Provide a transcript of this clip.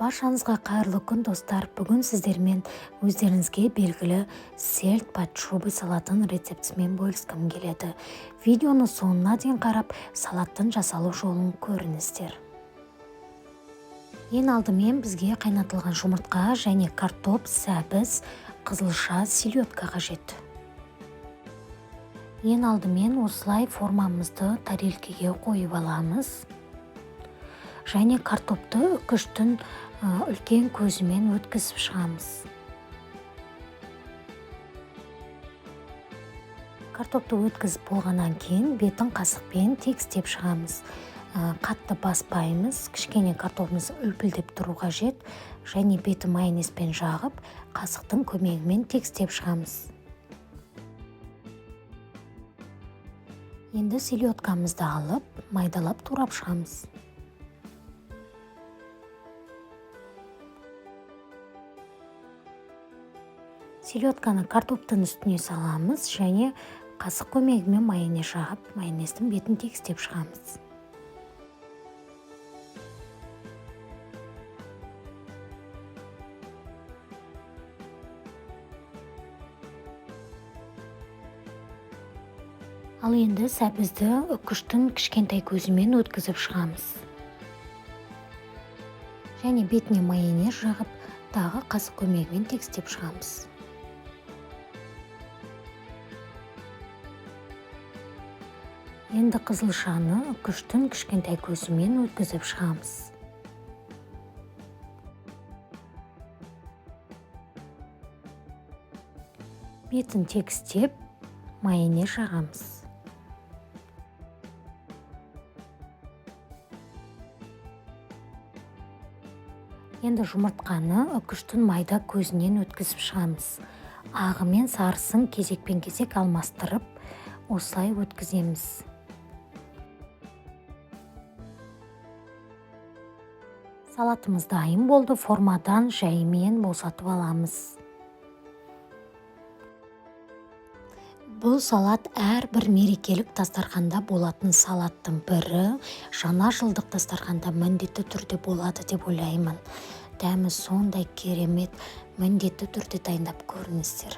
Баршаңызға қайырлы күн достар. Бүгін сіздермен өздеріңізге белгілі сельдь под шубой салатын рецептісімен бөліскім келеді. Видеоны соңына дейін қарап, салаттың жасалу жолын көріңіздер. Ең алдымен бізге қайнатылған жұмыртқа және картоп, сәбіз, қызылша, селедка қажет. Ең алдымен осылай формамызды тарелкеге қойып аламыз. Және картопты үкіштің үлкен көзімен өткізіп шығамыз. Картопты өткізіп болғаннан кейін бетін қасықпен тегістеп шығамыз. Қатты баспаймыз, кішкене картопымыз үлпілдеп тұру қажет, және беті майонезбен жағып, қасықтың көмегімен тегістеп шығамыз. Енді селедкамызды алып, майдалап турап шығамыз. Селедканы картоптың үстіне саламыз және қасық көмегімен майонез жағып, майонездің бетін тегістеп шығамыз. Ал енді сәбізді үкіштің кішкентай көзімен өткізіп шығамыз. Және бетіне майонез жағып, тағы қасық көмегімен тегістеп шығамыз. Енді қызылшаны үкіштің кішкентай көзімен өткізіп шығамыз. Бетін тегістеп, майонез жағамыз. Енді жұмыртқаны үкіштің майда көзінен өткізіп шығамыз. Ағы мен сарысын кезек алмастырып, осылай өткіземіз. Салатымыз дайын болды, формадан жаймен босатып аламыз. Бұл салат әрбір мерекелік дастарханда болатын салаттың бірі, жаңа жылдық дастарханда міндетті түрде болады деп ойлаймын. Дәмі сондай керемет, міндетті түрде дайындап көріңіздер.